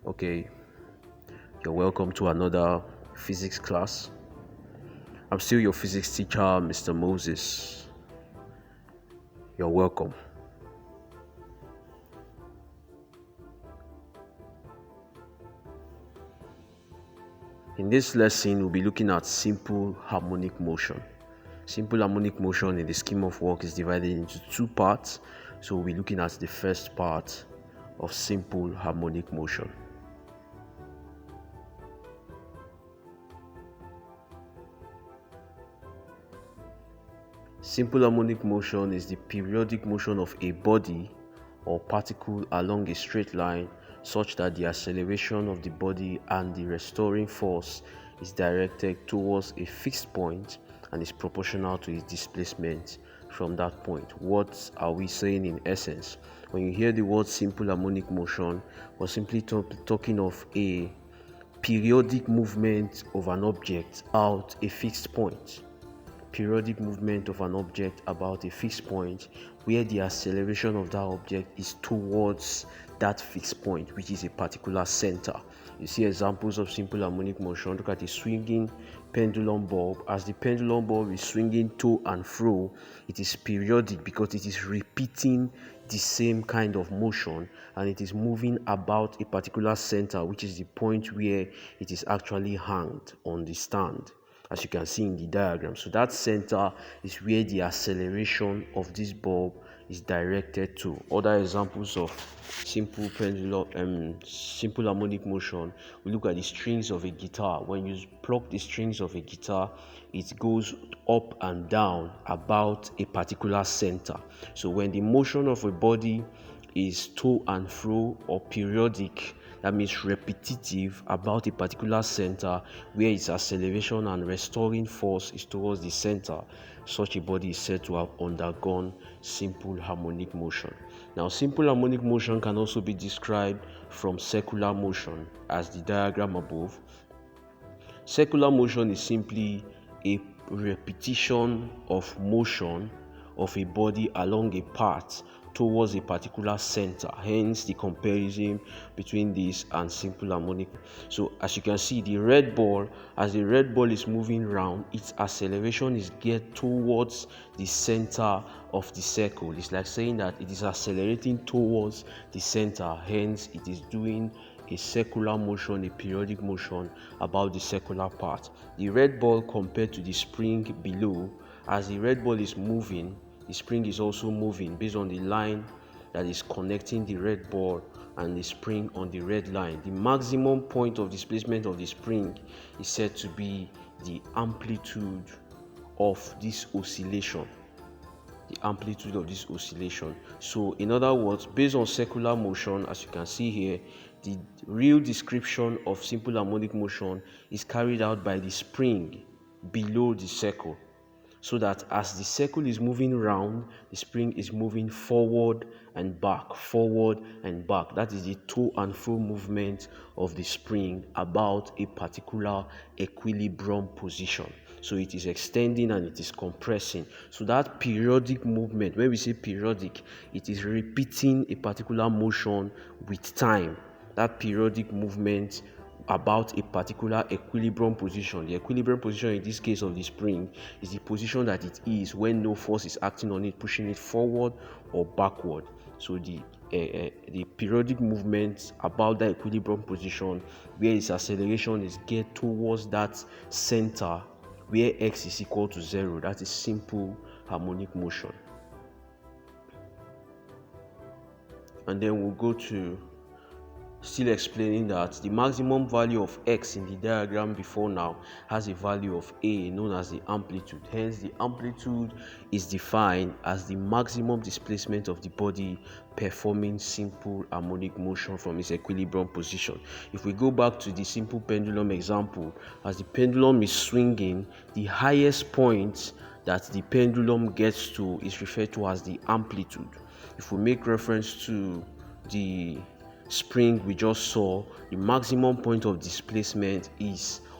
Okay, you're welcome to another physics class. I'm still your physics teacher, Mr. Moses. You're welcome. In this lesson, we'll be looking at simple harmonic motion. Simple harmonic motion in the scheme of work is divided into two parts. So we'll be looking at the first part of simple harmonic motion. Simple harmonic motion is the periodic motion of a body or particle along a straight line such that the acceleration of the body and the restoring force is directed towards a fixed point and is proportional to its displacement from that point. What are we saying in essence? When you hear the word simple harmonic motion, we're simply talking of a periodic movement of an object out a fixed point. Periodic movement of an object about a fixed point where the acceleration of that object is towards that fixed point, which is a particular center. You see examples of simple harmonic motion. Look at a swinging pendulum bulb. As the pendulum bulb is swinging to and fro, it is periodic because it is repeating the same kind of motion and it is moving about a particular center, which is the point where it is actually hanged on the stand, as you can see in the diagram. So that center is where the acceleration of this bulb is directed to. Other examples of simple simple harmonic motion, we look at the strings of a guitar. When you pluck the strings of a guitar, it goes up and down about a particular center. So when the motion of a body is to and fro or periodic, that means repetitive about a particular center where its acceleration and restoring force is towards the center, such a body is said to have undergone simple harmonic motion. Now, simple harmonic motion can also be described from circular motion as the diagram above. Circular motion is simply a repetition of motion of a body along a path towards a particular center, hence the comparison between this and simple harmonic. So as you can see, the red ball, as the red ball is moving round, its acceleration is geared towards the center of the circle. It's like saying that it is accelerating towards the center, hence it is doing a circular motion, a periodic motion about the circular part. The red ball compared to the spring below, as the red ball is moving, the spring is also moving based on the line that is connecting the red ball and the spring on the red line. The maximum point of displacement of the spring is said to be the amplitude of this oscillation. So in other words, based on circular motion, as you can see here, the real description of simple harmonic motion is carried out by the spring below the circle, so that as the circle is moving round, the spring is moving forward and back. That is the to and fro movement of the spring about a particular equilibrium position. So it is extending and it is compressing. So that periodic movement, when we say periodic, it is repeating a particular motion with time. That periodic movement about a particular equilibrium position. The equilibrium position in this case of the spring is the position that it is when no force is acting on it, pushing it forward or backward. So the periodic movement about that equilibrium position where its acceleration is geared towards that center where x is equal to 0, that is simple harmonic motion. And then we'll go to still explaining that the maximum value of x in the diagram before now has a value of a known as the amplitude. Hence, the amplitude is defined as the maximum displacement of the body performing simple harmonic motion from its equilibrium position. If we go back to the simple pendulum example, as the pendulum is swinging, the highest point that the pendulum gets to is referred to as the amplitude. If we make reference to the spring we just saw, the maximum point of displacement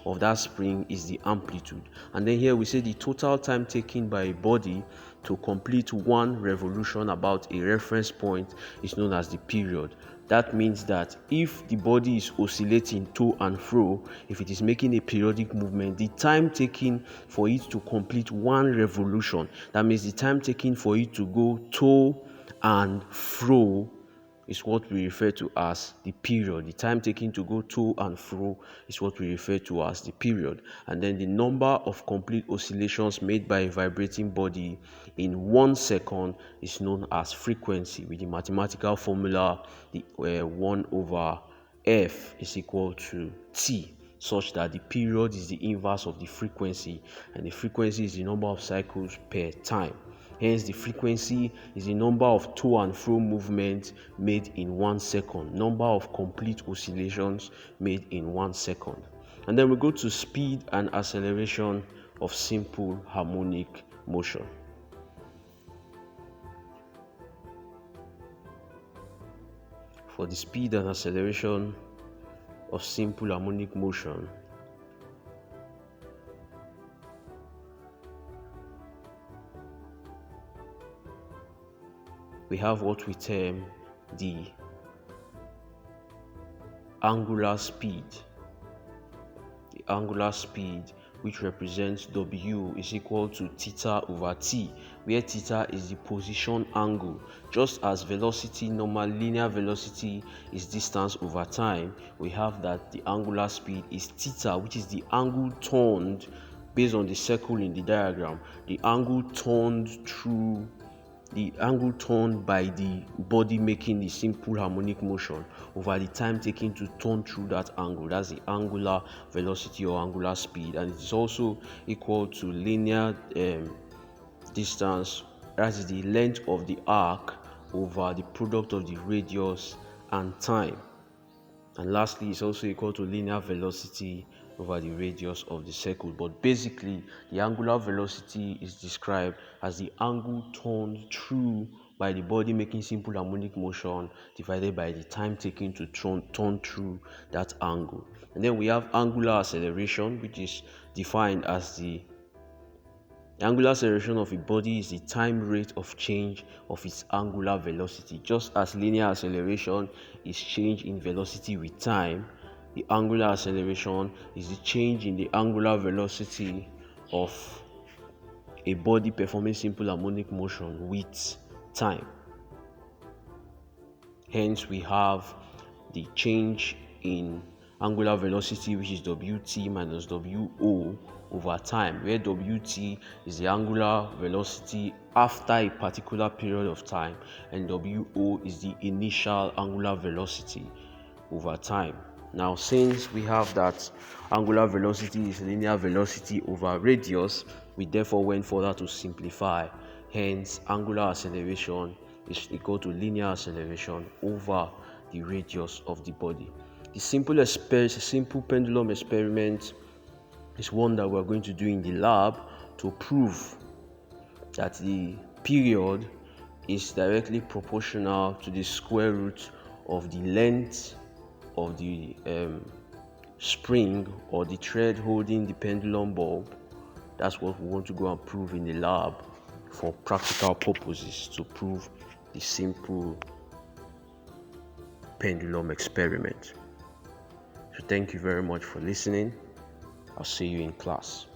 of that spring is the amplitude. And then here we say the total time taken by a body to complete one revolution about a reference point is known as the period. That means that if the body is oscillating to and fro, if it is making a periodic movement, the time taken for it to complete one revolution, that means the time taken for it to go to and fro, is what we refer to as the period. The time taken to go to and fro is what we refer to as the period. And then the number of complete oscillations made by a vibrating body in 1 second is known as frequency, with the mathematical formula 1 over f is equal to t, such that the period is the inverse of the frequency, and the frequency is the number of cycles per time. Hence, the frequency is the number of to and fro movements made in 1 second, number of complete oscillations made in 1 second. And then we go to speed and acceleration of simple harmonic motion. For the speed and acceleration of simple harmonic motion, we have what we term the angular speed. The angular speed, which represents W, is equal to theta over t, where theta is the position angle. Just as velocity, normal linear velocity, is distance over time, we have that the angular speed is theta, which is the angle turned based on the circle in the diagram, the angle turned by the body making the simple harmonic motion over the time taken to turn through that angle. That's the angular velocity or angular speed, and it is also equal to linear distance, that is the length of the arc over the product of the radius and time. And lastly, it's also equal to linear velocity over the radius of the circle. But basically, the angular velocity is described as the angle turned through by the body making simple harmonic motion divided by the time taken to turn through that angle. And then we have angular acceleration, which is defined as the angular acceleration of a body is the time rate of change of its angular velocity. Just as linear acceleration is change in velocity with time, the angular acceleration is the change in the angular velocity of a body performing simple harmonic motion with time. Hence, we have the change in angular velocity, which is Wt minus Wo over time, where Wt is the angular velocity after a particular period of time, and Wo is the initial angular velocity over time. Now, since we have that angular velocity is linear velocity over radius, we therefore went further to simplify. Hence, angular acceleration is equal to linear acceleration over the radius of the body. The simple pendulum experiment is one that we're going to do in the lab to prove that the period is directly proportional to the square root of the length of the spring or the thread holding the pendulum bulb. That's what we want to go and prove in the lab for practical purposes, to prove the simple pendulum experiment. So thank you very much for listening. I'll see you in class.